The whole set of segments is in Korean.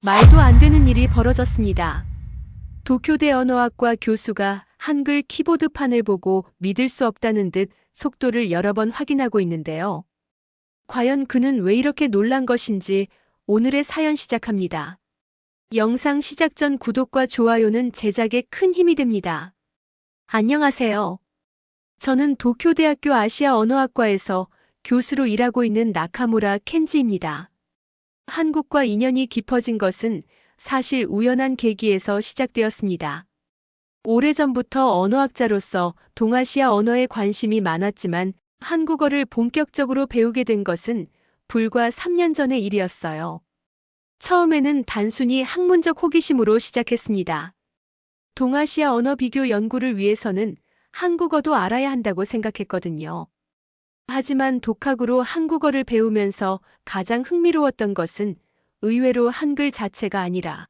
말도 안 되는 일이 벌어졌습니다. 도쿄대 언어학과 교수가 한글 키보드판을 보고 믿을 수 없다는 듯 속도를 여러 번 확인하고 있는데요. 과연 그는 왜 이렇게 놀란 것인지 오늘의 사연 시작합니다. 영상 시작 전 구독과 좋아요는 제작에 큰 힘이 됩니다. 안녕하세요. 저는 도쿄대학교 아시아 언어학과에서 교수로 일하고 있는 나카무라 켄지입니다. 한국과 인연이 깊어진 것은 사실 우연한 계기에서 시작되었습니다. 오래전부터 언어학자로서 동아시아 언어에 관심이 많았지만 한국어를 본격적으로 배우게 된 것은 불과 3년 전의 일이었어요. 처음에는 단순히 학문적 호기심으로 시작했습니다. 동아시아 언어 비교 연구를 위해서는 한국어도 알아야 한다고 생각했거든요. 하지만 독학으로 한국어를 배우면서 가장 흥미로웠던 것은 의외로 한글 자체가 아니라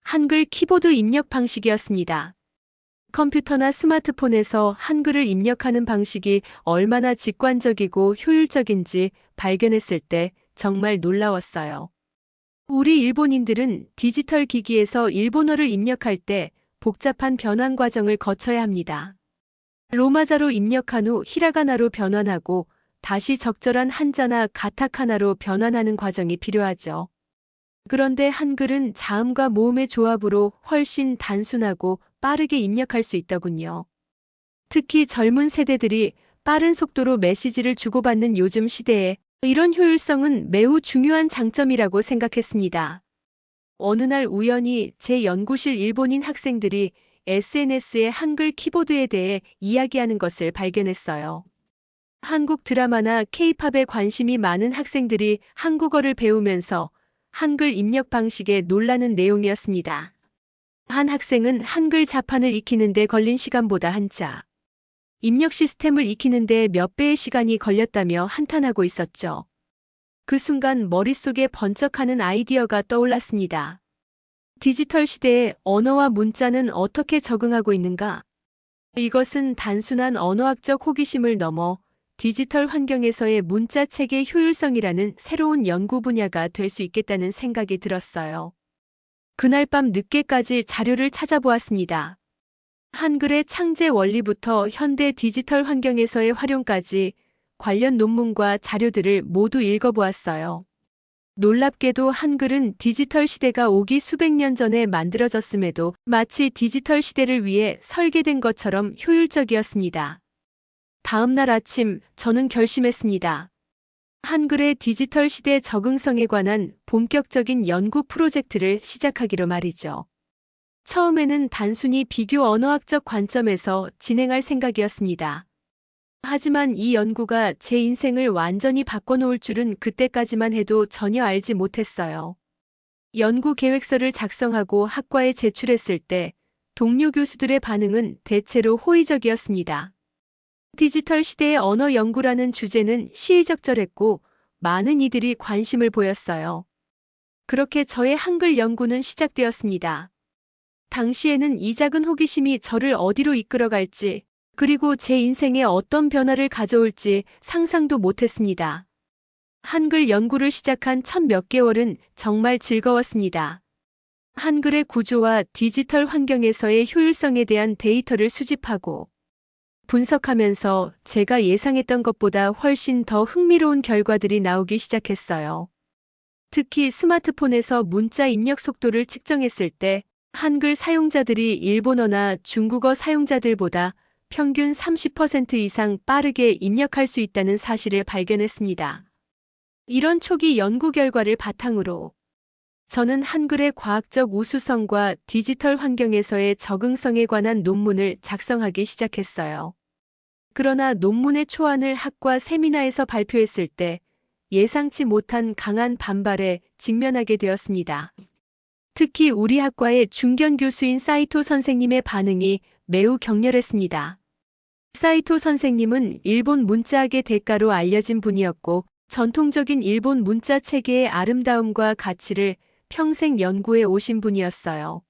한글 키보드 입력 방식이었습니다. 컴퓨터나 스마트폰에서 한글을 입력하는 방식이 얼마나 직관적이고 효율적인지 발견했을 때 정말 놀라웠어요. 우리 일본인들은 디지털 기기에서 일본어를 입력할 때 복잡한 변환 과정을 거쳐야 합니다. 로마자로 입력한 후 히라가나로 변환하고 다시 적절한 한자나 가타카나로 변환하는 과정이 필요하죠. 그런데 한글은 자음과 모음의 조합으로 훨씬 단순하고 빠르게 입력할 수 있더군요. 특히 젊은 세대들이 빠른 속도로 메시지를 주고받는 요즘 시대에 이런 효율성은 매우 중요한 장점이라고 생각했습니다. 어느 날 우연히 제 연구실 일본인 학생들이 SNS에 한글 키보드에 대해 이야기하는 것을 발견했어요. 한국 드라마나 K-팝에 관심이 많은 학생들이 한국어를 배우면서 한글 입력 방식에 놀라는 내용이었습니다. 한 학생은 한글 자판을 익히는 데 걸린 시간보다 한자 입력 시스템을 익히는 데 몇 배의 시간이 걸렸다며 한탄하고 있었죠. 그 순간 머릿속에 번쩍하는 아이디어가 떠올랐습니다. 디지털 시대에 언어와 문자는 어떻게 적응하고 있는가? 이것은 단순한 언어학적 호기심을 넘어 디지털 환경에서의 문자 체계 효율성이라는 새로운 연구 분야가 될 수 있겠다는 생각이 들었어요. 그날 밤 늦게까지 자료를 찾아보았습니다. 한글의 창제 원리부터 현대 디지털 환경에서의 활용까지 관련 논문과 자료들을 모두 읽어보았어요. 놀랍게도 한글은 디지털 시대가 오기 수백 년 전에 만들어졌음에도 마치 디지털 시대를 위해 설계된 것처럼 효율적이었습니다. 다음 날 아침 저는 결심했습니다. 한글의 디지털 시대 적응성에 관한 본격적인 연구 프로젝트를 시작하기로 말이죠. 처음에는 단순히 비교 언어학적 관점에서 진행할 생각이었습니다. 하지만 이 연구가 제 인생을 완전히 바꿔놓을 줄은 그때까지만 해도 전혀 알지 못했어요. 연구 계획서를 작성하고 학과에 제출했을 때 동료 교수들의 반응은 대체로 호의적이었습니다. 디지털 시대의 언어 연구라는 주제는 시의적절했고 많은 이들이 관심을 보였어요. 그렇게 저의 한글 연구는 시작되었습니다. 당시에는 이 작은 호기심이 저를 어디로 이끌어갈지 그리고 제 인생에 어떤 변화를 가져올지 상상도 못했습니다. 한글 연구를 시작한 첫 몇 개월은 정말 즐거웠습니다. 한글의 구조와 디지털 환경에서의 효율성에 대한 데이터를 수집하고 분석하면서 제가 예상했던 것보다 훨씬 더 흥미로운 결과들이 나오기 시작했어요. 특히 스마트폰에서 문자 입력 속도를 측정했을 때 한글 사용자들이 일본어나 중국어 사용자들보다 평균 30% 이상 빠르게 입력할 수 있다는 사실을 발견했습니다. 이런 초기 연구 결과를 바탕으로 저는 한글의 과학적 우수성과 디지털 환경에서의 적응성에 관한 논문을 작성하기 시작했어요. 그러나 논문의 초안을 학과 세미나에서 발표했을 때 예상치 못한 강한 반발에 직면하게 되었습니다. 특히 우리 학과의 중견 교수인 사이토 선생님의 반응이 매우 격렬했습니다. 사이토 선생님은 일본 문자학의 대가로 알려진 분이었고 전통적인 일본 문자 체계의 아름다움과 가치를 평생 연구해 오신 분이었어요.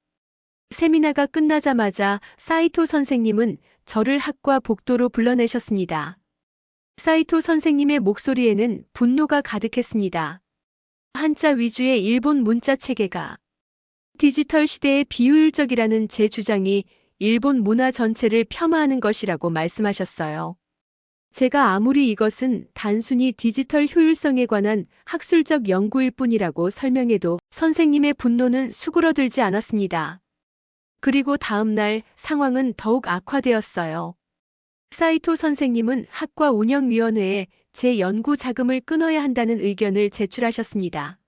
세미나가 끝나자마자 사이토 선생님은 저를 학과 복도로 불러내셨습니다. 사이토 선생님의 목소리에는 분노가 가득했습니다. 한자 위주의 일본 문자 체계가 디지털 시대의 비효율적이라는 제 주장이 일본 문화 전체를 폄하하는 것이라고 말씀하셨어요. 제가 아무리 이것은 단순히 디지털 효율성에 관한 학술적 연구일 뿐이라고 설명해도 선생님의 분노는 수그러들지 않았습니다. 그리고 다음 날 상황은 더욱 악화되었어요. 사이토 선생님은 학과 운영위원회에 제 연구 자금을 끊어야 한다는 의견을 제출하셨습니다.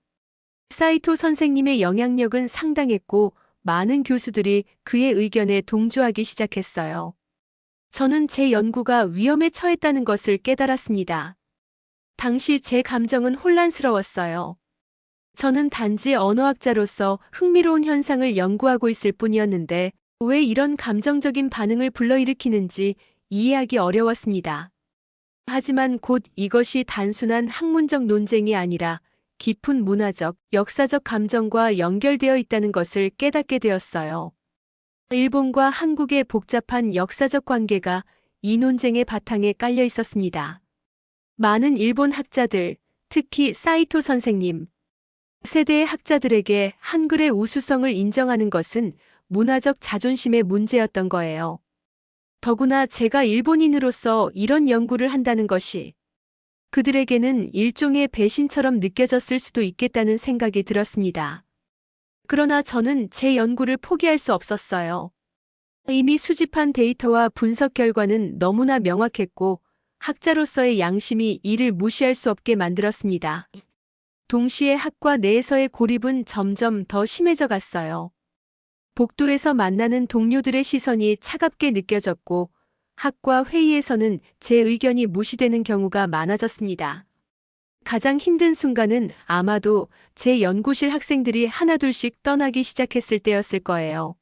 사이토 선생님의 영향력은 상당했고 많은 교수들이 그의 의견에 동조하기 시작했어요. 저는 제 연구가 위험에 처했다는 것을 깨달았습니다. 당시 제 감정은 혼란스러웠어요. 저는 단지 언어학자로서 흥미로운 현상을 연구하고 있을 뿐이었는데 왜 이런 감정적인 반응을 불러일으키는지 이해하기 어려웠습니다. 하지만 곧 이것이 단순한 학문적 논쟁이 아니라 깊은 문화적, 역사적 감정과 연결되어 있다는 것을 깨닫게 되었어요. 일본과 한국의 복잡한 역사적 관계가 이 논쟁의 바탕에 깔려 있었습니다. 많은 일본 학자들, 특히 사이토 선생님, 세대의 학자들에게 한글의 우수성을 인정하는 것은 문화적 자존심의 문제였던 거예요. 더구나 제가 일본인으로서 이런 연구를 한다는 것이 그들에게는 일종의 배신처럼 느껴졌을 수도 있겠다는 생각이 들었습니다. 그러나 저는 제 연구를 포기할 수 없었어요. 이미 수집한 데이터와 분석 결과는 너무나 명확했고 학자로서의 양심이 이를 무시할 수 없게 만들었습니다. 동시에 학과 내에서의 고립은 점점 더 심해져 갔어요. 복도에서 만나는 동료들의 시선이 차갑게 느껴졌고 학과 회의에서는 제 의견이 무시되는 경우가 많아졌습니다. 가장 힘든 순간은 아마도 제 연구실 학생들이 하나둘씩 떠나기 시작했을 때였을 거예요.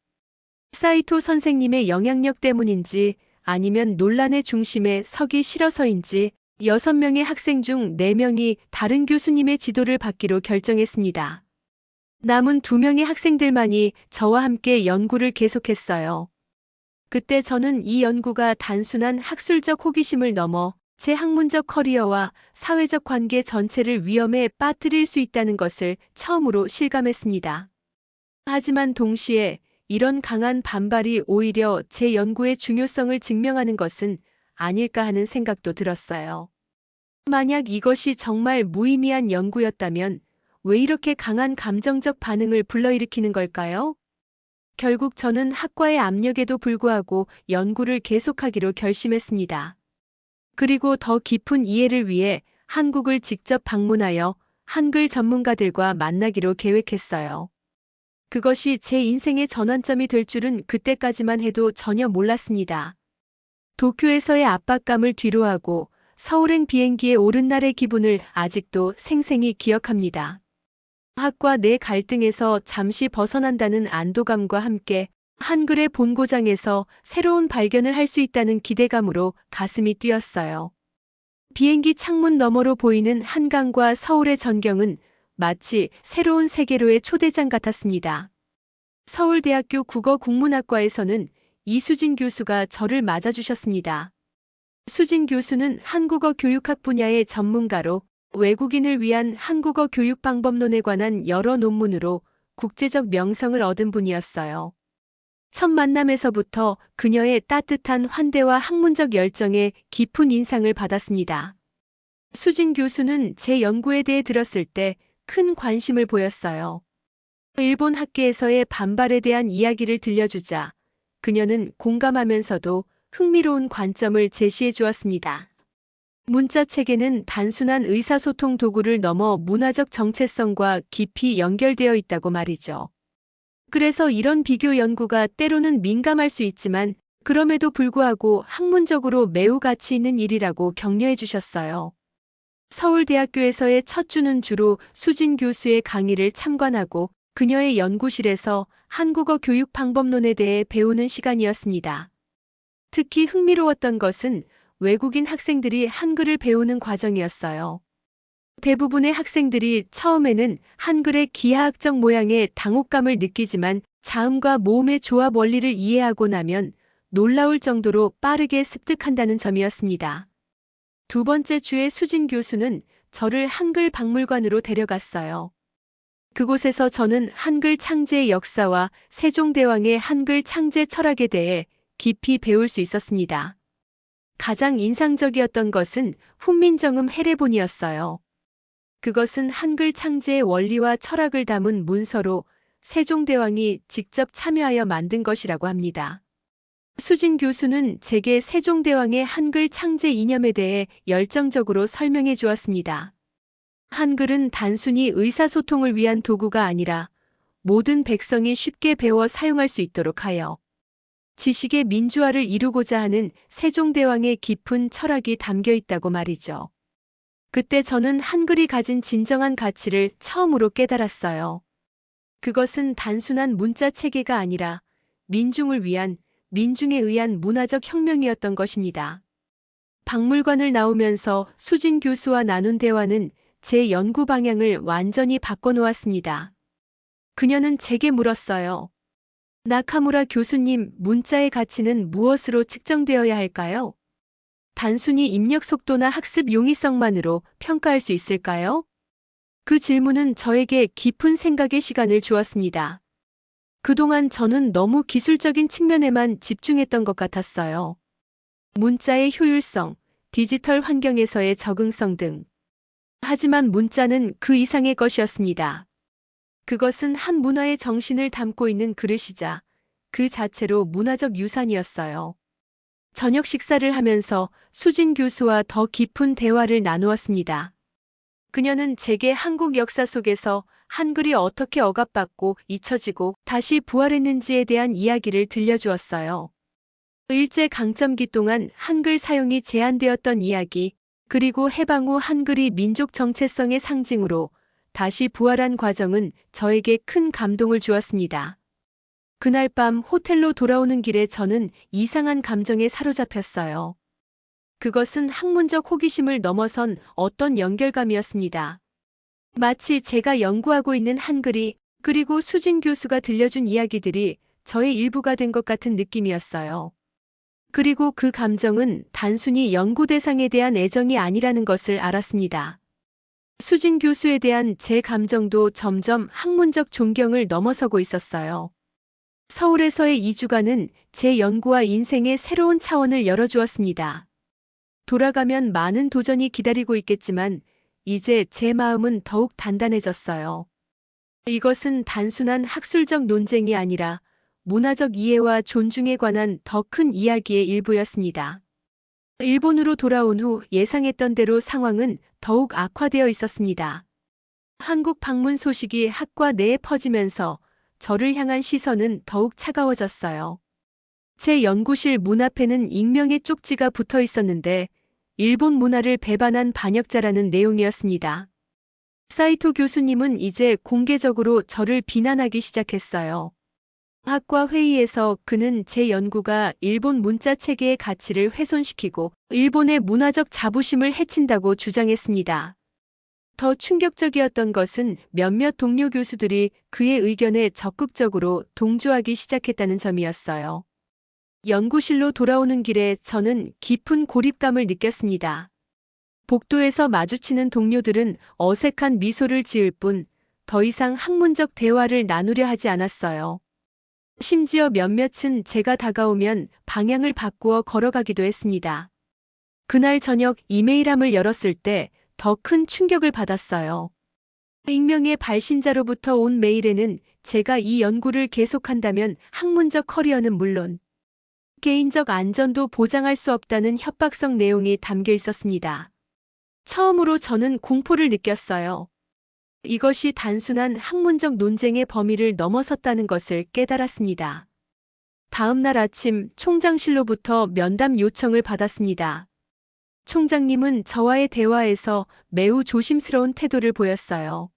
사이토 선생님의 영향력 때문인지 아니면 논란의 중심에 서기 싫어서인지 6명의 학생 중 4명이 다른 교수님의 지도를 받기로 결정했습니다. 남은 2명의 학생들만이 저와 함께 연구를 계속했어요. 그때 저는 이 연구가 단순한 학술적 호기심을 넘어 제 학문적 커리어와 사회적 관계 전체를 위험에 빠뜨릴 수 있다는 것을 처음으로 실감했습니다. 하지만 동시에 이런 강한 반발이 오히려 제 연구의 중요성을 증명하는 것은 아닐까 하는 생각도 들었어요. 만약 이것이 정말 무의미한 연구였다면 왜 이렇게 강한 감정적 반응을 불러일으키는 걸까요? 결국 저는 학과의 압력에도 불구하고 연구를 계속하기로 결심했습니다. 그리고 더 깊은 이해를 위해 한국을 직접 방문하여 한글 전문가들과 만나기로 계획했어요. 그것이 제 인생의 전환점이 될 줄은 그때까지만 해도 전혀 몰랐습니다. 도쿄에서의 압박감을 뒤로하고 서울행 비행기에 오른 날의 기분을 아직도 생생히 기억합니다. 학과 내 갈등에서 잠시 벗어난다는 안도감과 함께 한글의 본고장에서 새로운 발견을 할 수 있다는 기대감으로 가슴이 뛰었어요. 비행기 창문 너머로 보이는 한강과 서울의 전경은 마치 새로운 세계로의 초대장 같았습니다. 서울대학교 국어국문학과에서는 이수진 교수가 저를 맞아주셨습니다. 수진 교수는 한국어 교육학 분야의 전문가로 외국인을 위한 한국어 교육 방법론에 관한 여러 논문으로 국제적 명성을 얻은 분이었어요. 첫 만남에서부터 그녀의 따뜻한 환대와 학문적 열정에 깊은 인상을 받았습니다. 수진 교수는 제 연구에 대해 들었을 때 큰 관심을 보였어요. 일본 학계에서의 반발에 대한 이야기를 들려주자 그녀는 공감하면서도 흥미로운 관점을 제시해 주었습니다. 문자체계는 단순한 의사소통 도구를 넘어 문화적 정체성과 깊이 연결되어 있다고 말이죠. 그래서 이런 비교 연구가 때로는 민감할 수 있지만 그럼에도 불구하고 학문적으로 매우 가치 있는 일이라고 격려해 주셨어요. 서울대학교에서의 첫 주는 주로 수진 교수의 강의를 참관하고 그녀의 연구실에서 한국어 교육 방법론에 대해 배우는 시간이었습니다. 특히 흥미로웠던 것은 외국인 학생들이 한글을 배우는 과정이었어요. 대부분의 학생들이 처음에는 한글의 기하학적 모양에 당혹감을 느끼지만 자음과 모음의 조합 원리를 이해하고 나면 놀라울 정도로 빠르게 습득한다는 점이었습니다. 두 번째 주에 수진 교수는 저를 한글 박물관으로 데려갔어요. 그곳에서 저는 한글 창제의 역사와 세종대왕의 한글 창제 철학에 대해 깊이 배울 수 있었습니다. 가장 인상적이었던 것은 훈민정음 해례본이었어요. 그것은 한글 창제의 원리와 철학을 담은 문서로 세종대왕이 직접 참여하여 만든 것이라고 합니다. 수진 교수는 제게 세종대왕의 한글 창제 이념에 대해 열정적으로 설명해 주었습니다. 한글은 단순히 의사소통을 위한 도구가 아니라 모든 백성이 쉽게 배워 사용할 수 있도록 하여 지식의 민주화를 이루고자 하는 세종대왕의 깊은 철학이 담겨 있다고 말이죠. 그때 저는 한글이 가진 진정한 가치를 처음으로 깨달았어요. 그것은 단순한 문자 체계가 아니라 민중을 위한, 민중에 의한 문화적 혁명이었던 것입니다. 박물관을 나오면서 수진 교수와 나눈 대화는 제 연구 방향을 완전히 바꿔놓았습니다. 그녀는 제게 물었어요. 나카무라 교수님, 문자의 가치는 무엇으로 측정되어야 할까요? 단순히 입력 속도나 학습 용이성만으로 평가할 수 있을까요? 그 질문은 저에게 깊은 생각의 시간을 주었습니다. 그동안 저는 너무 기술적인 측면에만 집중했던 것 같았어요. 문자의 효율성, 디지털 환경에서의 적응성 등. 하지만 문자는 그 이상의 것이었습니다. 그것은 한 문화의 정신을 담고 있는 그릇이자 그 자체로 문화적 유산이었어요. 저녁 식사를 하면서 수진 교수와 더 깊은 대화를 나누었습니다. 그녀는 제게 한국 역사 속에서 한글이 어떻게 억압받고 잊혀지고 다시 부활했는지에 대한 이야기를 들려주었어요. 일제강점기 동안 한글 사용이 제한되었던 이야기, 그리고 해방 후 한글이 민족 정체성의 상징으로 다시 부활한 과정은 저에게 큰 감동을 주었습니다. 그날 밤 호텔로 돌아오는 길에 저는 이상한 감정에 사로잡혔어요. 그것은 학문적 호기심을 넘어선 어떤 연결감이었습니다. 마치 제가 연구하고 있는 한글이 그리고 수진 교수가 들려준 이야기들이 저의 일부가 된 것 같은 느낌이었어요. 그리고 그 감정은 단순히 연구 대상에 대한 애정이 아니라는 것을 알았습니다. 수진 교수에 대한 제 감정도 점점 학문적 존경을 넘어서고 있었어요. 서울에서의 2주간은 제 연구와 인생의 새로운 차원을 열어주었습니다. 돌아가면 많은 도전이 기다리고 있겠지만 이제 제 마음은 더욱 단단해졌어요. 이것은 단순한 학술적 논쟁이 아니라 문화적 이해와 존중에 관한 더 큰 이야기의 일부였습니다. 일본으로 돌아온 후 예상했던 대로 상황은 더욱 악화되어 있었습니다. 한국 방문 소식이 학과 내에 퍼지면서 저를 향한 시선은 더욱 차가워졌어요. 제 연구실 문 앞에는 익명의 쪽지가 붙어 있었는데 일본 문화를 배반한 반역자라는 내용이었습니다. 사이토 교수님은 이제 공개적으로 저를 비난하기 시작했어요. 학과 회의에서 그는 제 연구가 일본 문자 체계의 가치를 훼손시키고 일본의 문화적 자부심을 해친다고 주장했습니다. 더 충격적이었던 것은 몇몇 동료 교수들이 그의 의견에 적극적으로 동조하기 시작했다는 점이었어요. 연구실로 돌아오는 길에 저는 깊은 고립감을 느꼈습니다. 복도에서 마주치는 동료들은 어색한 미소를 지을 뿐 더 이상 학문적 대화를 나누려 하지 않았어요. 심지어 몇몇은 제가 다가오면 방향을 바꾸어 걸어가기도 했습니다. 그날 저녁 이메일함을 열었을 때 더 큰 충격을 받았어요. 익명의 발신자로부터 온 메일에는 제가 이 연구를 계속한다면 학문적 커리어는 물론 개인적 안전도 보장할 수 없다는 협박성 내용이 담겨 있었습니다. 처음으로 저는 공포를 느꼈어요. 이것이 단순한 학문적 논쟁의 범위를 넘어섰다는 것을 깨달았습니다. 다음 날 아침 총장실로부터 면담 요청을 받았습니다. 총장님은 저와의 대화에서 매우 조심스러운 태도를 보였어요.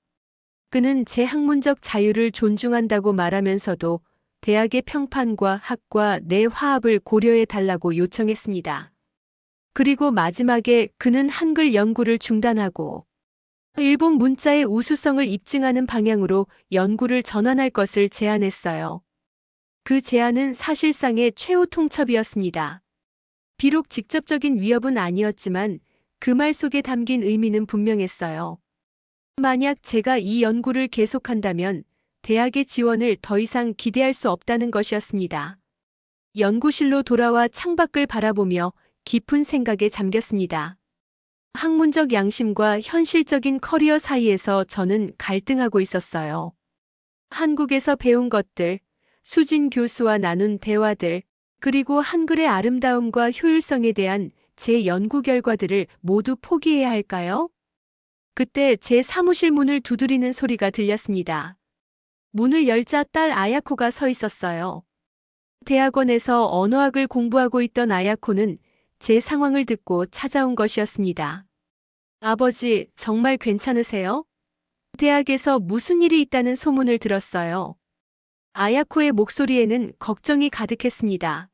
그는 제 학문적 자유를 존중한다고 말하면서도 대학의 평판과 학과 내 화합을 고려해 달라고 요청했습니다. 그리고 마지막에 그는 한글 연구를 중단하고 일본 문자의 우수성을 입증하는 방향으로 연구를 전환할 것을 제안했어요. 그 제안은 사실상의 최후 통첩이었습니다. 비록 직접적인 위협은 아니었지만 그 말 속에 담긴 의미는 분명했어요. 만약 제가 이 연구를 계속한다면 대학의 지원을 더 이상 기대할 수 없다는 것이었습니다. 연구실로 돌아와 창밖을 바라보며 깊은 생각에 잠겼습니다. 학문적 양심과 현실적인 커리어 사이에서 저는 갈등하고 있었어요. 한국에서 배운 것들, 수진 교수와 나눈 대화들, 그리고 한글의 아름다움과 효율성에 대한 제 연구 결과들을 모두 포기해야 할까요? 그때 제 사무실 문을 두드리는 소리가 들렸습니다. 문을 열자 딸 아야코가 서 있었어요. 대학원에서 언어학을 공부하고 있던 아야코는 제 상황을 듣고 찾아온 것이었습니다. 아버지, 정말 괜찮으세요? 대학에서 무슨 일이 있다는 소문을 들었어요. 아야코의 목소리에는 걱정이 가득했습니다.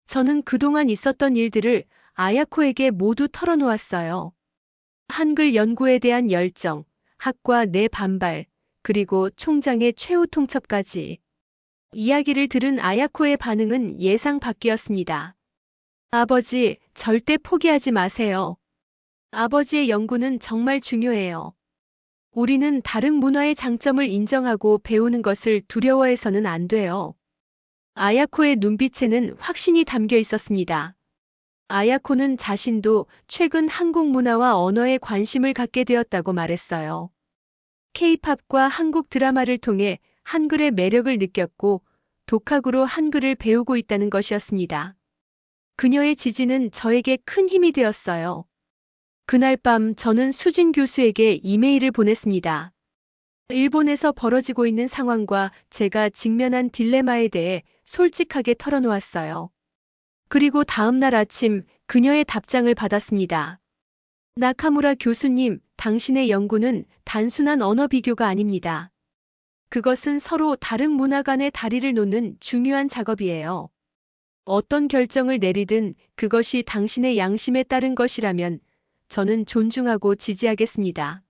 저는 그동안 있었던 일들을 아야코에게 모두 털어놓았어요. 한글 연구에 대한 열정, 학과 내 반발, 그리고 총장의 최후 통첩까지. 이야기를 들은 아야코의 반응은 예상 밖이었습니다. 아버지, 절대 포기하지 마세요. 아버지의 연구는 정말 중요해요. 우리는 다른 문화의 장점을 인정하고 배우는 것을 두려워해서는 안 돼요. 아야코의 눈빛에는 확신이 담겨 있었습니다. 아야코는 자신도 최근 한국 문화와 언어에 관심을 갖게 되었다고 말했어요. K-팝과 한국 드라마를 통해 한글의 매력을 느꼈고 독학으로 한글을 배우고 있다는 것이었습니다. 그녀의 지지는 저에게 큰 힘이 되었어요. 그날 밤 저는 수진 교수에게 이메일을 보냈습니다. 일본에서 벌어지고 있는 상황과 제가 직면한 딜레마에 대해 솔직하게 털어놓았어요. 그리고 다음 날 아침 그녀의 답장을 받았습니다. 나카무라 교수님, 당신의 연구는 단순한 언어 비교가 아닙니다. 그것은 서로 다른 문화 간의 다리를 놓는 중요한 작업이에요. 어떤 결정을 내리든 그것이 당신의 양심에 따른 것이라면 저는 존중하고 지지하겠습니다.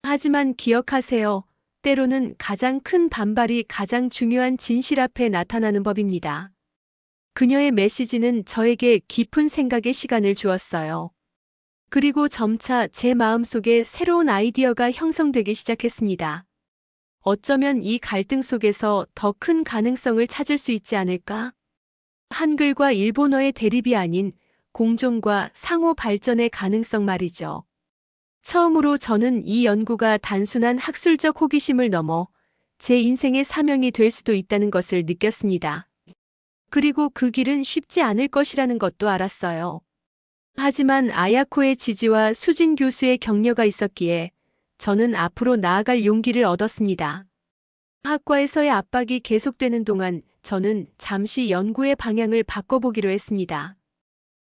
하지만 기억하세요. 때로는 가장 큰 반발이 가장 중요한 진실 앞에 나타나는 법입니다. 그녀의 메시지는 저에게 깊은 생각의 시간을 주었어요. 그리고 점차 제 마음속에 새로운 아이디어가 형성되기 시작했습니다. 어쩌면 이 갈등 속에서 더 큰 가능성을 찾을 수 있지 않을까? 한글과 일본어의 대립이 아닌 공존과 상호 발전의 가능성 말이죠. 처음으로 저는 이 연구가 단순한 학술적 호기심을 넘어 제 인생의 사명이 될 수도 있다는 것을 느꼈습니다. 그리고 그 길은 쉽지 않을 것이라는 것도 알았어요. 하지만 아야코의 지지와 수진 교수의 격려가 있었기에 저는 앞으로 나아갈 용기를 얻었습니다. 학과에서의 압박이 계속되는 동안 저는 잠시 연구의 방향을 바꿔보기로 했습니다.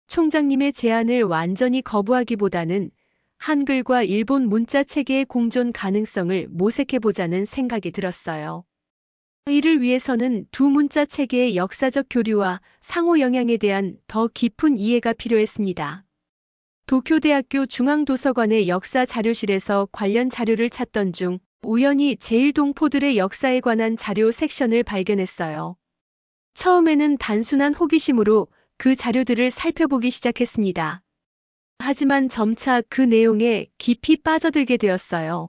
총장님의 제안을 완전히 거부하기보다는 한글과 일본 문자 체계의 공존 가능성을 모색해보자는 생각이 들었어요. 이를 위해서는 두 문자 체계의 역사적 교류와 상호 영향에 대한 더 깊은 이해가 필요했습니다. 도쿄대학교 중앙도서관의 역사 자료실에서 관련 자료를 찾던 중 우연히 제일동포들의 역사에 관한 자료 섹션을 발견했어요. 처음에는 단순한 호기심으로 그 자료들을 살펴보기 시작했습니다. 하지만 점차 그 내용에 깊이 빠져들게 되었어요.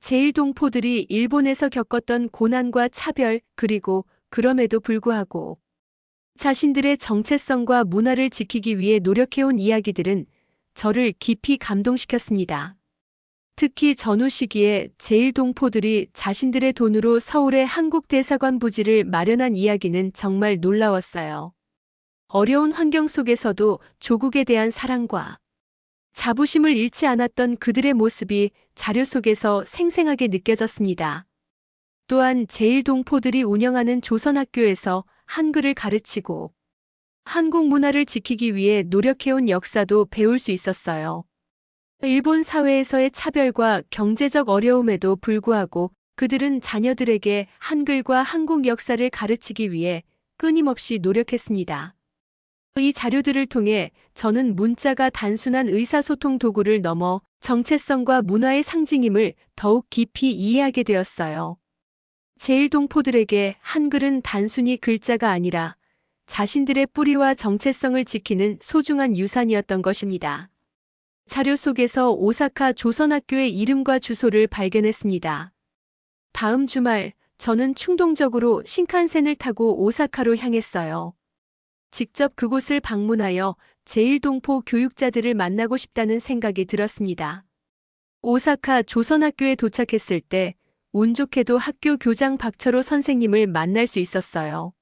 제일동포들이 일본에서 겪었던 고난과 차별, 그리고 그럼에도 불구하고 자신들의 정체성과 문화를 지키기 위해 노력해온 이야기들은 저를 깊이 감동시켰습니다. 특히 전후 시기에 제일동포들이 자신들의 돈으로 서울의 한국대사관 부지를 마련한 이야기는 정말 놀라웠어요. 어려운 환경 속에서도 조국에 대한 사랑과 자부심을 잃지 않았던 그들의 모습이 자료 속에서 생생하게 느껴졌습니다. 또한 제일동포들이 운영하는 조선학교에서 한글을 가르치고 한국 문화를 지키기 위해 노력해온 역사도 배울 수 있었어요. 일본 사회에서의 차별과 경제적 어려움에도 불구하고 그들은 자녀들에게 한글과 한국 역사를 가르치기 위해 끊임없이 노력했습니다. 이 자료들을 통해 저는 문자가 단순한 의사소통 도구를 넘어 정체성과 문화의 상징임을 더욱 깊이 이해하게 되었어요. 제일동포들에게 한글은 단순히 글자가 아니라 자신들의 뿌리와 정체성을 지키는 소중한 유산이었던 것입니다. 자료 속에서 오사카 조선학교의 이름과 주소를 발견했습니다. 다음 주말, 저는 충동적으로 신칸센을 타고 오사카로 향했어요. 직접 그곳을 방문하여 제1동포 교육자들을 만나고 싶다는 생각이 들었습니다. 오사카 조선학교에 도착했을 때 운 좋게도 학교 교장 박철호 선생님을 만날 수 있었어요.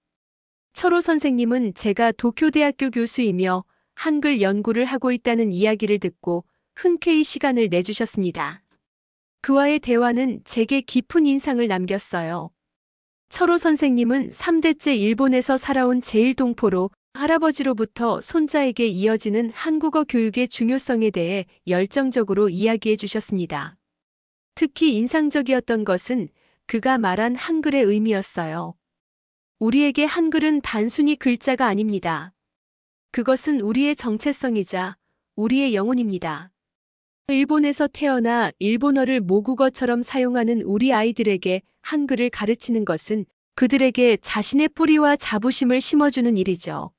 철호 선생님은 제가 도쿄대학교 교수이며 한글 연구를 하고 있다는 이야기를 듣고 흔쾌히 시간을 내주셨습니다. 그와의 대화는 제게 깊은 인상을 남겼어요. 철호 선생님은 3대째 일본에서 살아온 제1동포로 할아버지로부터 손자에게 이어지는 한국어 교육의 중요성에 대해 열정적으로 이야기해 주셨습니다. 특히 인상적이었던 것은 그가 말한 한글의 의미였어요. 우리에게 한글은 단순히 글자가 아닙니다. 그것은 우리의 정체성이자 우리의 영혼입니다. 일본에서 태어나 일본어를 모국어처럼 사용하는 우리 아이들에게 한글을 가르치는 것은 그들에게 자신의 뿌리와 자부심을 심어주는 일이죠.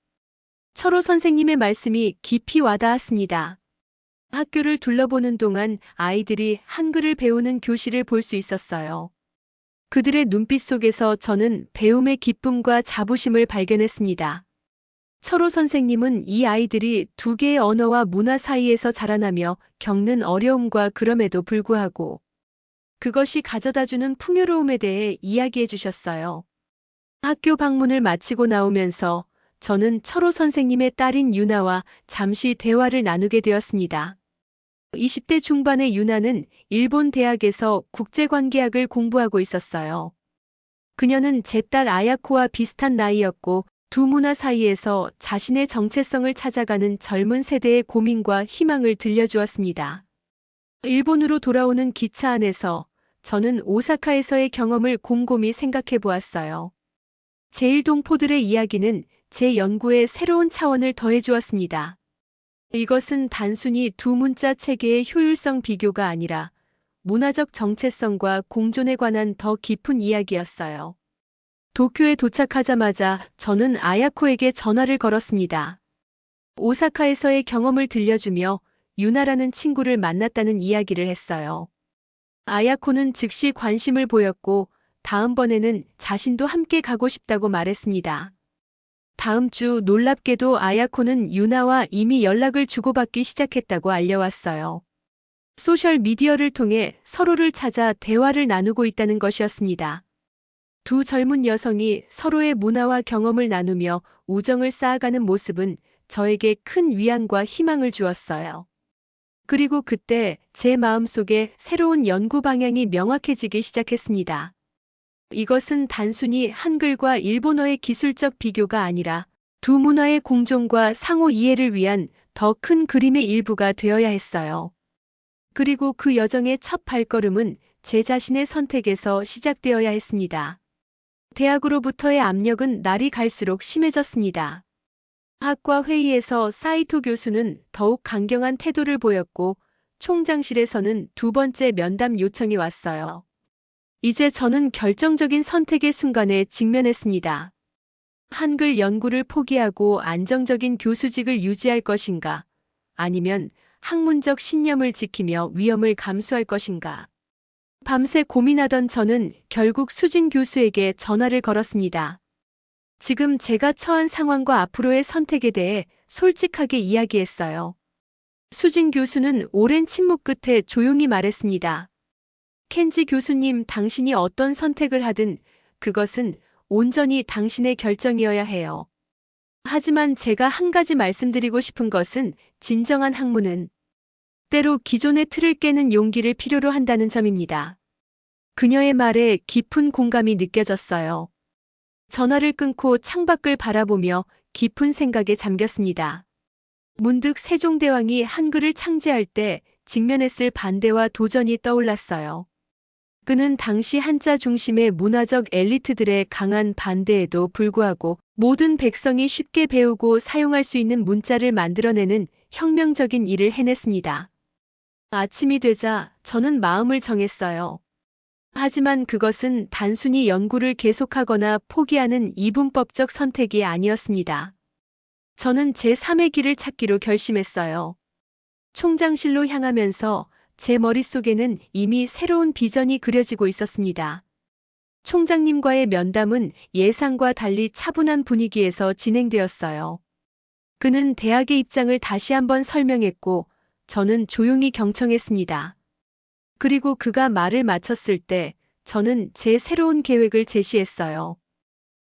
철호 선생님의 말씀이 깊이 와닿았습니다. 학교를 둘러보는 동안 아이들이 한글을 배우는 교실을 볼 수 있었어요. 그들의 눈빛 속에서 저는 배움의 기쁨과 자부심을 발견했습니다. 철호 선생님은 이 아이들이 두 개의 언어와 문화 사이에서 자라나며 겪는 어려움과 그럼에도 불구하고 그것이 가져다주는 풍요로움에 대해 이야기해 주셨어요. 학교 방문을 마치고 나오면서 저는 철호 선생님의 딸인 유나와 잠시 대화를 나누게 되었습니다. 20대 중반의 유나는 일본 대학에서 국제관계학을 공부하고 있었어요. 그녀는 제 딸 아야코와 비슷한 나이였고 두 문화 사이에서 자신의 정체성을 찾아가는 젊은 세대의 고민과 희망을 들려주었습니다. 일본으로 돌아오는 기차 안에서 저는 오사카에서의 경험을 곰곰이 생각해 보았어요. 제1동포들의 이야기는 제 연구에 새로운 차원을 더해주었습니다. 이것은 단순히 두 문자 체계의 효율성 비교가 아니라 문화적 정체성과 공존에 관한 더 깊은 이야기였어요. 도쿄에 도착하자마자 저는 아야코에게 전화를 걸었습니다. 오사카에서의 경험을 들려주며 유나라는 친구를 만났다는 이야기를 했어요. 아야코는 즉시 관심을 보였고 다음번에는 자신도 함께 가고 싶다고 말했습니다. 다음 주 놀랍게도 아야코는 유나와 이미 연락을 주고받기 시작했다고 알려왔어요. 소셜 미디어를 통해 서로를 찾아 대화를 나누고 있다는 것이었습니다. 두 젊은 여성이 서로의 문화와 경험을 나누며 우정을 쌓아가는 모습은 저에게 큰 위안과 희망을 주었어요. 그리고 그때 제 마음속에 새로운 연구 방향이 명확해지기 시작했습니다. 이것은 단순히 한글과 일본어의 기술적 비교가 아니라 두 문화의 공존과 상호 이해를 위한 더 큰 그림의 일부가 되어야 했어요. 그리고 그 여정의 첫 발걸음은 제 자신의 선택에서 시작되어야 했습니다. 대학으로부터의 압력은 날이 갈수록 심해졌습니다. 학과 회의에서 사이토 교수는 더욱 강경한 태도를 보였고 총장실에서는 두 번째 면담 요청이 왔어요. 이제 저는 결정적인 선택의 순간에 직면했습니다. 한글 연구를 포기하고 안정적인 교수직을 유지할 것인가, 아니면 학문적 신념을 지키며 위험을 감수할 것인가. 밤새 고민하던 저는 결국 수진 교수에게 전화를 걸었습니다. 지금 제가 처한 상황과 앞으로의 선택에 대해 솔직하게 이야기했어요. 수진 교수는 오랜 침묵 끝에 조용히 말했습니다. 켄지 교수님, 당신이 어떤 선택을 하든 그것은 온전히 당신의 결정이어야 해요. 하지만 제가 한 가지 말씀드리고 싶은 것은 진정한 학문은 때로 기존의 틀을 깨는 용기를 필요로 한다는 점입니다. 그녀의 말에 깊은 공감이 느껴졌어요. 전화를 끊고 창밖을 바라보며 깊은 생각에 잠겼습니다. 문득 세종대왕이 한글을 창제할 때 직면했을 반대와 도전이 떠올랐어요. 그는 당시 한자 중심의 문화적 엘리트들의 강한 반대에도 불구하고 모든 백성이 쉽게 배우고 사용할 수 있는 문자를 만들어내는 혁명적인 일을 해냈습니다. 아침이 되자 저는 마음을 정했어요. 하지만 그것은 단순히 연구를 계속하거나 포기하는 이분법적 선택이 아니었습니다. 저는 제3의 길을 찾기로 결심했어요. 총장실로 향하면서 제 머릿속에는 이미 새로운 비전이 그려지고 있었습니다. 총장님과의 면담은 예상과 달리 차분한 분위기에서 진행되었어요. 그는 대학의 입장을 다시 한번 설명했고, 저는 조용히 경청했습니다. 그리고 그가 말을 마쳤을 때, 저는 제 새로운 계획을 제시했어요.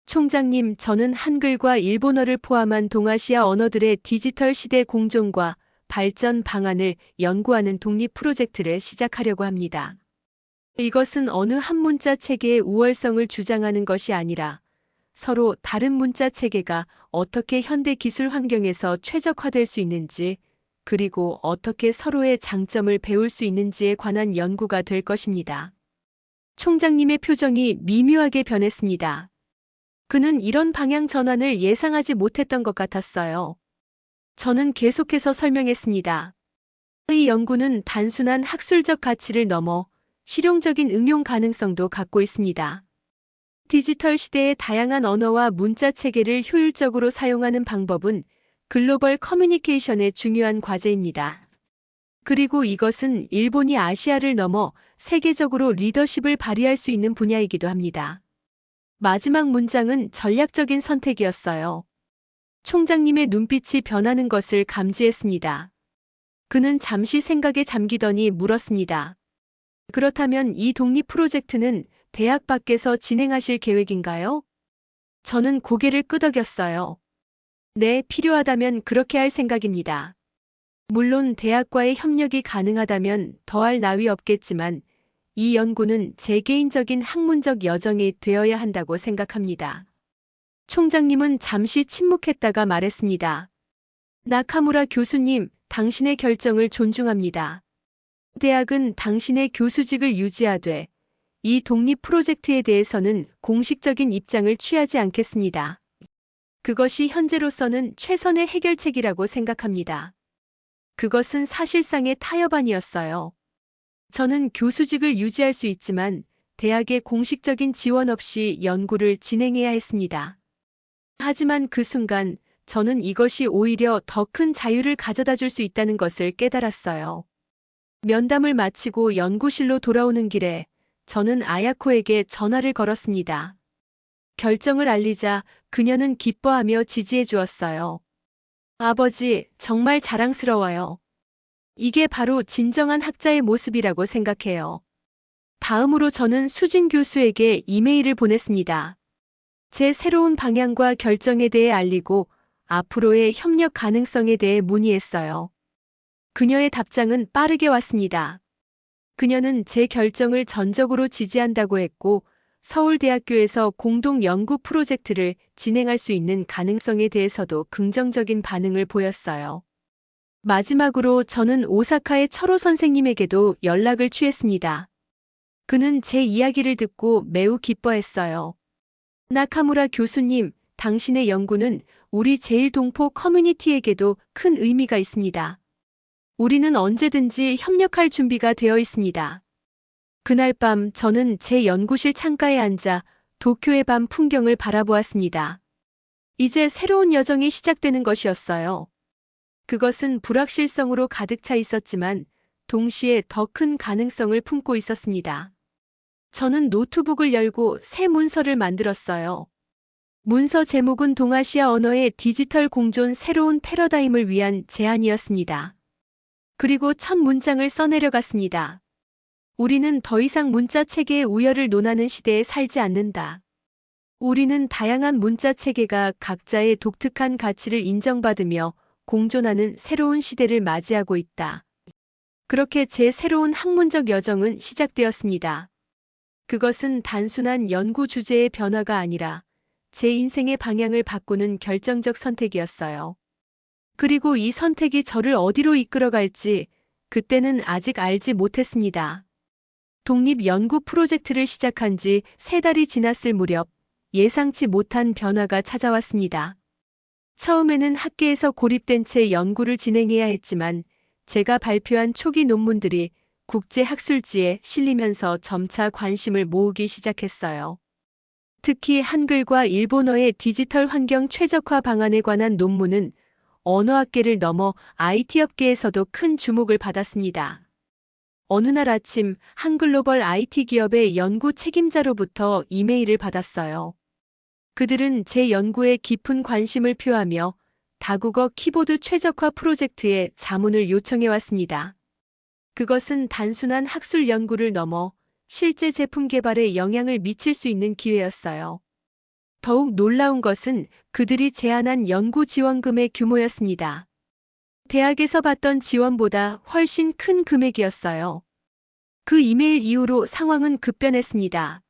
총장님, 저는 한글과 일본어를 포함한 동아시아 언어들의 디지털 시대 공존과 발전 방안을 연구하는 독립 프로젝트를 시작하려고 합니다. 이것은 어느 한 문자 체계의 우월성을 주장하는 것이 아니라 서로 다른 문자 체계가 어떻게 현대 기술 환경에서 최적화될 수 있는지, 그리고 어떻게 서로의 장점을 배울 수 있는지에 관한 연구가 될 것입니다. 총장님의 표정이 미묘하게 변했습니다. 그는 이런 방향 전환을 예상하지 못했던 것 같았어요. 저는 계속해서 설명했습니다. 이 연구는 단순한 학술적 가치를 넘어 실용적인 응용 가능성도 갖고 있습니다. 디지털 시대의 다양한 언어와 문자 체계를 효율적으로 사용하는 방법은 글로벌 커뮤니케이션의 중요한 과제입니다. 그리고 이것은 일본이 아시아를 넘어 세계적으로 리더십을 발휘할 수 있는 분야이기도 합니다. 마지막 문장은 전략적인 선택이었어요. 총장님의 눈빛이 변하는 것을 감지했습니다. 그는 잠시 생각에 잠기더니 물었습니다. 그렇다면 이 독립 프로젝트는 대학 밖에서 진행하실 계획인가요? 저는 고개를 끄덕였어요. 네, 필요하다면 그렇게 할 생각입니다. 물론 대학과의 협력이 가능하다면 더할 나위 없겠지만 이 연구는 제 개인적인 학문적 여정이 되어야 한다고 생각합니다. 총장님은 잠시 침묵했다가 말했습니다. 나카무라 교수님, 당신의 결정을 존중합니다. 대학은 당신의 교수직을 유지하되 이 독립 프로젝트에 대해서는 공식적인 입장을 취하지 않겠습니다. 그것이 현재로서는 최선의 해결책이라고 생각합니다. 그것은 사실상의 타협안이었어요. 저는 교수직을 유지할 수 있지만 대학의 공식적인 지원 없이 연구를 진행해야 했습니다. 하지만 그 순간 저는 이것이 오히려 더 큰 자유를 가져다 줄 수 있다는 것을 깨달았어요. 면담을 마치고 연구실로 돌아오는 길에 저는 아야코에게 전화를 걸었습니다. 결정을 알리자 그녀는 기뻐하며 지지해 주었어요. 아버지, 정말 자랑스러워요. 이게 바로 진정한 학자의 모습이라고 생각해요. 다음으로 저는 수진 교수에게 이메일을 보냈습니다. 제 새로운 방향과 결정에 대해 알리고 앞으로의 협력 가능성에 대해 문의했어요. 그녀의 답장은 빠르게 왔습니다. 그녀는 제 결정을 전적으로 지지한다고 했고 서울대학교에서 공동 연구 프로젝트를 진행할 수 있는 가능성에 대해서도 긍정적인 반응을 보였어요. 마지막으로 저는 오사카의 철호 선생님에게도 연락을 취했습니다. 그는 제 이야기를 듣고 매우 기뻐했어요. 나카무라 교수님, 당신의 연구는 우리 제일동포 커뮤니티에게도 큰 의미가 있습니다. 우리는 언제든지 협력할 준비가 되어 있습니다. 그날 밤 저는 제 연구실 창가에 앉아 도쿄의 밤 풍경을 바라보았습니다. 이제 새로운 여정이 시작되는 것이었어요. 그것은 불확실성으로 가득 차 있었지만 동시에 더 큰 가능성을 품고 있었습니다. 저는 노트북을 열고 새 문서를 만들었어요. 문서 제목은 동아시아 언어의 디지털 공존 새로운 패러다임을 위한 제안이었습니다. 그리고 첫 문장을 써내려갔습니다. 우리는 더 이상 문자 체계의 우열을 논하는 시대에 살지 않는다. 우리는 다양한 문자 체계가 각자의 독특한 가치를 인정받으며 공존하는 새로운 시대를 맞이하고 있다. 그렇게 제 새로운 학문적 여정은 시작되었습니다. 그것은 단순한 연구 주제의 변화가 아니라 제 인생의 방향을 바꾸는 결정적 선택이었어요. 그리고 이 선택이 저를 어디로 이끌어갈지 그때는 아직 알지 못했습니다. 독립 연구 프로젝트를 시작한 지 3달이 지났을 무렵 예상치 못한 변화가 찾아왔습니다. 처음에는 학계에서 고립된 채 연구를 진행해야 했지만 제가 발표한 초기 논문들이 국제 학술지에 실리면서 점차 관심을 모으기 시작했어요. 특히 한글과 일본어의 디지털 환경 최적화 방안에 관한 논문은 언어학계를 넘어 IT 업계에서도 큰 주목을 받았습니다. 어느 날 아침 한 글로벌 IT 기업의 연구 책임자로부터 이메일을 받았어요. 그들은 제 연구에 깊은 관심을 표하며 다국어 키보드 최적화 프로젝트에 자문을 요청해 왔습니다. 그것은 단순한 학술 연구를 넘어 실제 제품 개발에 영향을 미칠 수 있는 기회였어요. 더욱 놀라운 것은 그들이 제안한 연구 지원금의 규모였습니다. 대학에서 받던 지원보다 훨씬 큰 금액이었어요. 그 이메일 이후로 상황은 급변했습니다.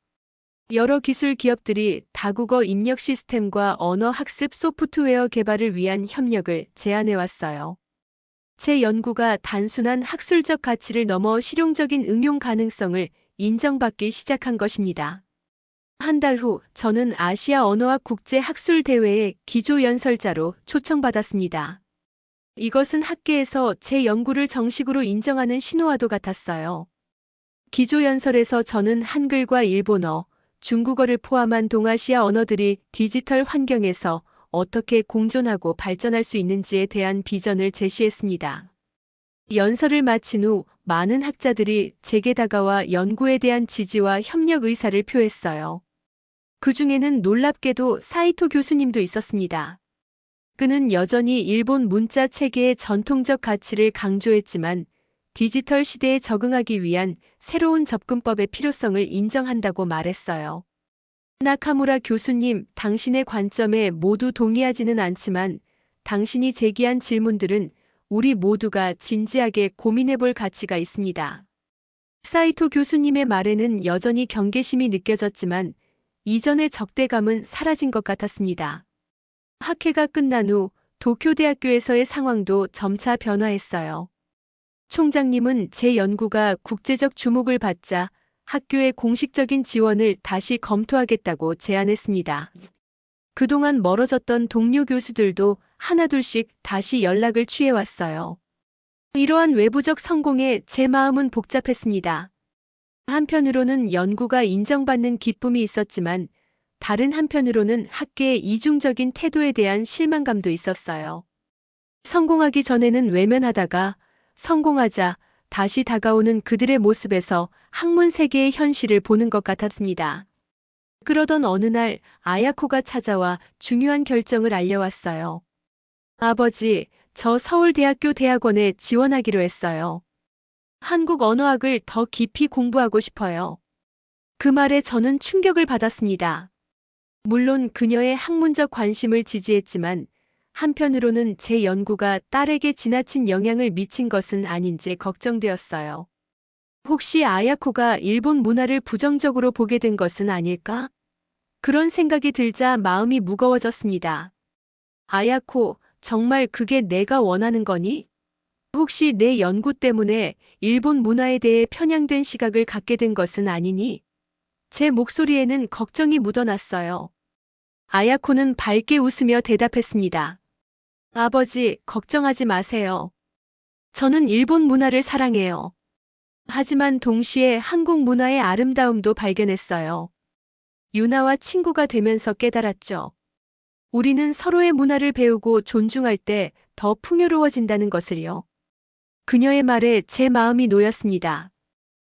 여러 기술 기업들이 다국어 입력 시스템과 언어 학습 소프트웨어 개발을 위한 협력을 제안해 왔어요. 제 연구가 단순한 학술적 가치를 넘어 실용적인 응용 가능성을 인정받기 시작한 것입니다. 한 달 후 저는 아시아 언어학 국제 학술 대회의 기조 연설자로 초청받았습니다. 이것은 학계에서 제 연구를 정식으로 인정하는 신호와도 같았어요. 기조 연설에서 저는 한글과 일본어, 중국어를 포함한 동아시아 언어들이 디지털 환경에서 어떻게 공존하고 발전할 수 있는지에 대한 비전을 제시했습니다. 연설을 마친 후 많은 학자들이 제게 다가와 연구에 대한 지지와 협력 의사를 표했어요. 그 중에는 놀랍게도 사이토 교수님도 있었습니다. 그는 여전히 일본 문자 체계의 전통적 가치를 강조했지만 디지털 시대에 적응하기 위한 새로운 접근법의 필요성을 인정한다고 말했어요. 나카무라 교수님, 당신의 관점에 모두 동의하지는 않지만 당신이 제기한 질문들은 우리 모두가 진지하게 고민해 볼 가치가 있습니다. 사이토 교수님의 말에는 여전히 경계심이 느껴졌지만 이전의 적대감은 사라진 것 같았습니다. 학회가 끝난 후 도쿄대학교에서의 상황도 점차 변화했어요. 총장님은 제 연구가 국제적 주목을 받자 학교의 공식적인 지원을 다시 검토하겠다고 제안했습니다. 그동안 멀어졌던 동료 교수들도 하나둘씩 다시 연락을 취해왔어요. 이러한 외부적 성공에 제 마음은 복잡했습니다. 한편으로는 연구가 인정받는 기쁨이 있었지만 다른 한편으로는 학계의 이중적인 태도에 대한 실망감도 있었어요. 성공하기 전에는 외면하다가 성공하자 다시 다가오는 그들의 모습에서 학문 세계의 현실을 보는 것 같았습니다. 그러던 어느 날 아야코가 찾아와 중요한 결정을 알려왔어요. 아버지, 저 서울대학교 대학원에 지원하기로 했어요. 한국 언어학을 더 깊이 공부하고 싶어요. 그 말에 저는 충격을 받았습니다. 물론 그녀의 학문적 관심을 지지했지만 한편으로는 제 연구가 딸에게 지나친 영향을 미친 것은 아닌지 걱정되었어요. 혹시 아야코가 일본 문화를 부정적으로 보게 된 것은 아닐까? 그런 생각이 들자 마음이 무거워졌습니다. 아야코, 정말 그게 내가 원하는 거니? 혹시 내 연구 때문에 일본 문화에 대해 편향된 시각을 갖게 된 것은 아니니? 제 목소리에는 걱정이 묻어났어요. 아야코는 밝게 웃으며 대답했습니다. 아버지, 걱정하지 마세요. 저는 일본 문화를 사랑해요. 하지만 동시에 한국 문화의 아름다움도 발견했어요. 유나와 친구가 되면서 깨달았죠. 우리는 서로의 문화를 배우고 존중할 때 더 풍요로워진다는 것을요. 그녀의 말에 제 마음이 놓였습니다.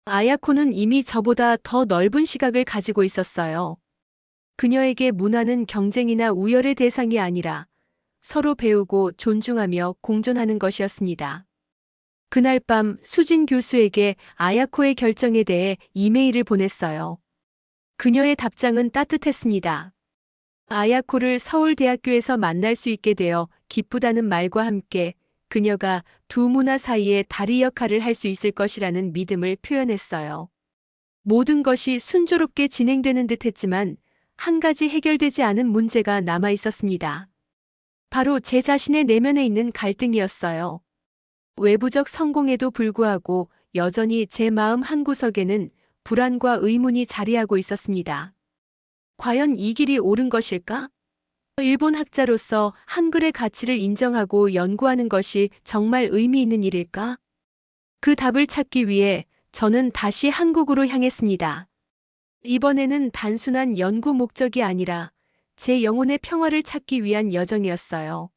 아야코는 이미 저보다 더 넓은 시각을 가지고 있었어요. 그녀에게 문화는 경쟁이나 우열의 대상이 아니라 서로 배우고 존중하며 공존하는 것이었습니다. 그날 밤 수진 교수에게 아야코의 결정에 대해 이메일을 보냈어요. 그녀의 답장은 따뜻했습니다. 아야코를 서울대학교에서 만날 수 있게 되어 기쁘다는 말과 함께 그녀가 두 문화 사이에 다리 역할을 할 수 있을 것이라는 믿음을 표현했어요. 모든 것이 순조롭게 진행되는 듯했지만 한 가지 해결되지 않은 문제가 남아 있었습니다. 바로 제 자신의 내면에 있는 갈등이었어요. 외부적 성공에도 불구하고 여전히 제 마음 한구석에는 불안과 의문이 자리하고 있었습니다. 과연 이 길이 옳은 것일까? 일본 학자로서 한글의 가치를 인정하고 연구하는 것이 정말 의미 있는 일일까? 그 답을 찾기 위해 저는 다시 한국으로 향했습니다. 이번에는 단순한 연구 목적이 아니라 제 영혼의 평화를 찾기 위한 여정이었어요.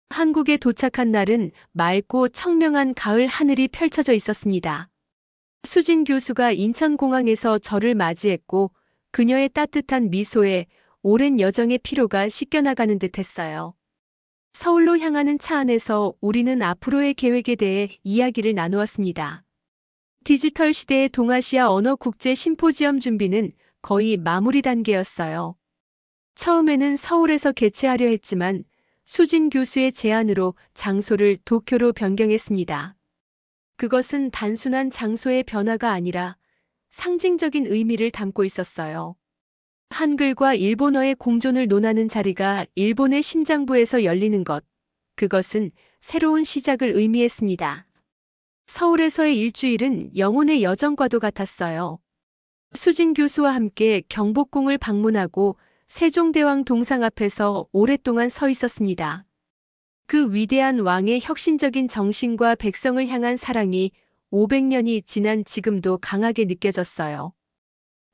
한국에 도착한 날은 맑고 청명한 가을 하늘이 펼쳐져 있었습니다. 수진 교수가 인천공항에서 저를 맞이했고 그녀의 따뜻한 미소에 오랜 여정의 피로가 씻겨나가는 듯 했어요. 서울로 향하는 차 안에서 우리는 앞으로의 계획에 대해 이야기를 나누었습니다. 디지털 시대의 동아시아 언어 국제 심포지엄 준비는 거의 마무리 단계였어요. 처음에는 서울에서 개최하려 했지만 수진 교수의 제안으로 장소를 도쿄로 변경했습니다. 그것은 단순한 장소의 변화가 아니라 상징적인 의미를 담고 있었어요. 한글과 일본어의 공존을 논하는 자리가 일본의 심장부에서 열리는 것, 그것은 새로운 시작을 의미했습니다. 서울에서의 일주일은 영혼의 여정과도 같았어요. 수진 교수와 함께 경복궁을 방문하고 세종대왕 동상 앞에서 오랫동안 서 있었습니다. 그 위대한 왕의 혁신적인 정신과 백성을 향한 사랑이 500년이 지난 지금도 강하게 느껴졌어요.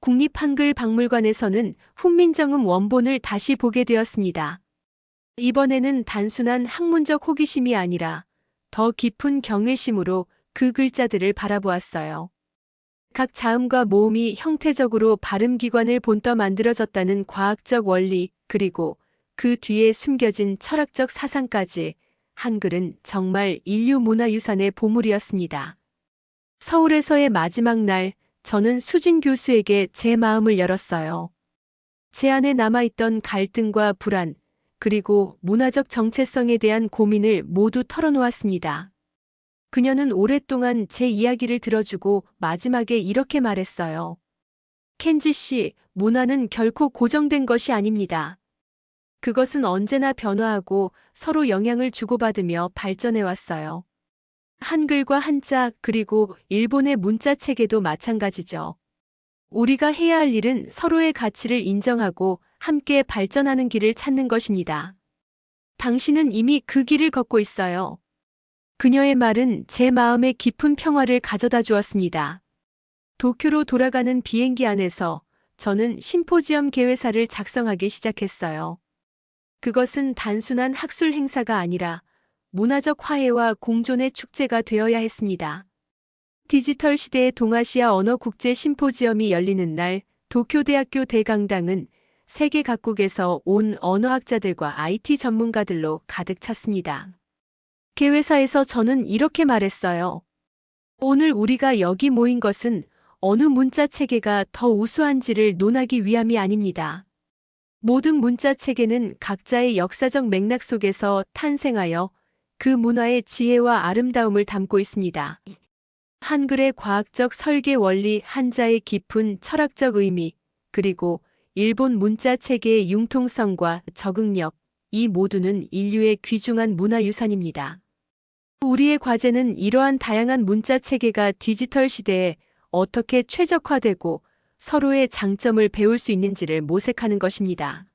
국립한글박물관에서는 훈민정음 원본을 다시 보게 되었습니다. 이번에는 단순한 학문적 호기심이 아니라 더 깊은 경외심으로 그 글자들을 바라보았어요. 각 자음과 모음이 형태적으로 발음기관을 본떠 만들어졌다는 과학적 원리, 그리고 그 뒤에 숨겨진 철학적 사상까지, 한글은 정말 인류 문화유산의 보물이었습니다. 서울에서의 마지막 날, 저는 수진 교수에게 제 마음을 열었어요. 제 안에 남아있던 갈등과 불안, 그리고 문화적 정체성에 대한 고민을 모두 털어놓았습니다. 그녀는 오랫동안 제 이야기를 들어주고 마지막에 이렇게 말했어요. 켄지 씨, 문화는 결코 고정된 것이 아닙니다. 그것은 언제나 변화하고 서로 영향을 주고받으며 발전해왔어요. 한글과 한자, 그리고 일본의 문자 체계도 마찬가지죠. 우리가 해야 할 일은 서로의 가치를 인정하고 함께 발전하는 길을 찾는 것입니다. 당신은 이미 그 길을 걷고 있어요. 그녀의 말은 제 마음에 깊은 평화를 가져다 주었습니다. 도쿄로 돌아가는 비행기 안에서 저는 심포지엄 계획사를 작성하기 시작했어요. 그것은 단순한 학술 행사가 아니라 문화적 화해와 공존의 축제가 되어야 했습니다. 디지털 시대의 동아시아 언어 국제 심포지엄이 열리는 날, 도쿄대학교 대강당은 세계 각국에서 온 언어학자들과 IT 전문가들로 가득 찼습니다. 개회사에서 저는 이렇게 말했어요. 오늘 우리가 여기 모인 것은 어느 문자 체계가 더 우수한지를 논하기 위함이 아닙니다. 모든 문자 체계는 각자의 역사적 맥락 속에서 탄생하여 그 문화의 지혜와 아름다움을 담고 있습니다. 한글의 과학적 설계 원리, 한자의 깊은 철학적 의미, 그리고 일본 문자 체계의 융통성과 적응력, 이 모두는 인류의 귀중한 문화유산입니다. 우리의 과제는 이러한 다양한 문자 체계가 디지털 시대에 어떻게 최적화되고 서로의 장점을 배울 수 있는지를 모색하는 것입니다.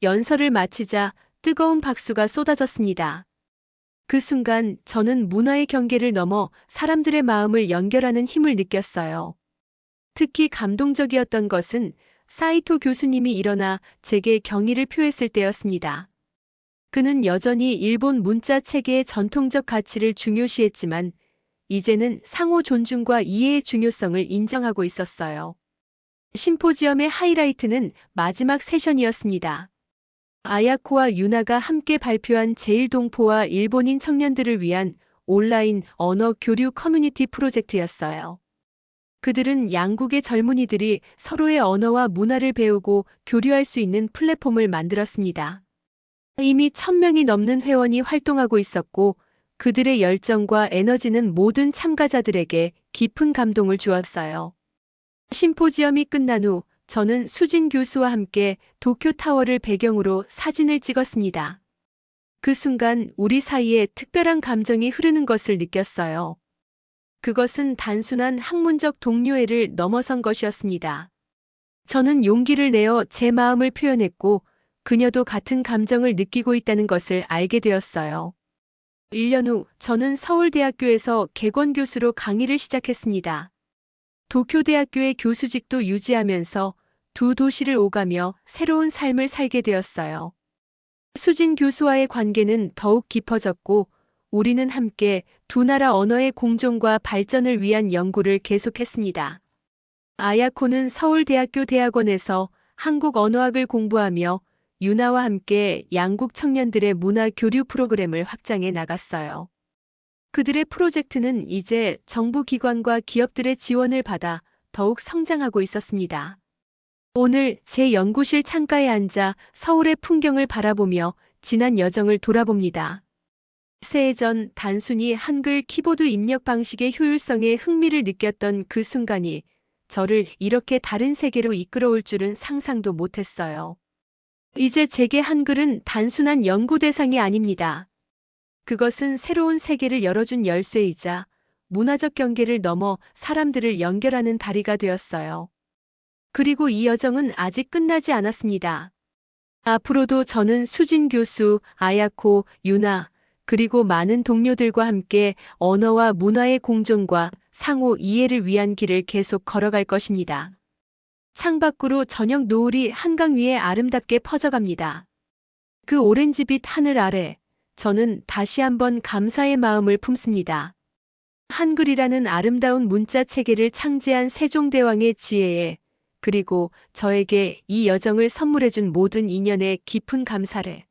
연설을 마치자 뜨거운 박수가 쏟아졌습니다. 그 순간 저는 문화의 경계를 넘어 사람들의 마음을 연결하는 힘을 느꼈어요. 특히 감동적이었던 것은 사이토 교수님이 일어나 제게 경의를 표했을 때였습니다. 그는 여전히 일본 문자 체계의 전통적 가치를 중요시했지만 이제는 상호 존중과 이해의 중요성을 인정하고 있었어요. 심포지엄의 하이라이트는 마지막 세션이었습니다. 아야코와 유나가 함께 발표한 제1동포와 일본인 청년들을 위한 온라인 언어 교류 커뮤니티 프로젝트였어요. 그들은 양국의 젊은이들이 서로의 언어와 문화를 배우고 교류할 수 있는 플랫폼을 만들었습니다. 이미 1000명이 넘는 회원이 활동하고 있었고 그들의 열정과 에너지는 모든 참가자들에게 깊은 감동을 주었어요. 심포지엄이 끝난 후 저는 수진 교수와 함께 도쿄타워를 배경으로 사진을 찍었습니다. 그 순간 우리 사이에 특별한 감정이 흐르는 것을 느꼈어요. 그것은 단순한 학문적 동료애를 넘어선 것이었습니다. 저는 용기를 내어 제 마음을 표현했고 그녀도 같은 감정을 느끼고 있다는 것을 알게 되었어요. 1년 후 저는 서울대학교에서 객원교수로 강의를 시작했습니다. 도쿄대학교의 교수직도 유지하면서 두 도시를 오가며 새로운 삶을 살게 되었어요. 수진 교수와의 관계는 더욱 깊어졌고 우리는 함께 두 나라 언어의 공존과 발전을 위한 연구를 계속했습니다. 아야코는 서울대학교 대학원에서 한국 언어학을 공부하며 유나와 함께 양국 청년들의 문화 교류 프로그램을 확장해 나갔어요. 그들의 프로젝트는 이제 정부 기관과 기업들의 지원을 받아 더욱 성장하고 있었습니다. 오늘 제 연구실 창가에 앉아 서울의 풍경을 바라보며 지난 여정을 돌아봅니다. 새해 전 단순히 한글 키보드 입력 방식의 효율성에 흥미를 느꼈던 그 순간이 저를 이렇게 다른 세계로 이끌어올 줄은 상상도 못했어요. 이제 제게 한글은 단순한 연구 대상이 아닙니다. 그것은 새로운 세계를 열어준 열쇠이자 문화적 경계를 넘어 사람들을 연결하는 다리가 되었어요. 그리고 이 여정은 아직 끝나지 않았습니다. 앞으로도 저는 수진 교수, 아야코, 유나, 그리고 많은 동료들과 함께 언어와 문화의 공존과 상호 이해를 위한 길을 계속 걸어갈 것입니다. 창밖으로 저녁 노을이 한강 위에 아름답게 퍼져갑니다. 그 오렌지빛 하늘 아래 저는 다시 한번 감사의 마음을 품습니다. 한글이라는 아름다운 문자 체계를 창제한 세종대왕의 지혜에 그리고 저에게 이 여정을 선물해준 모든 인연에 깊은 감사를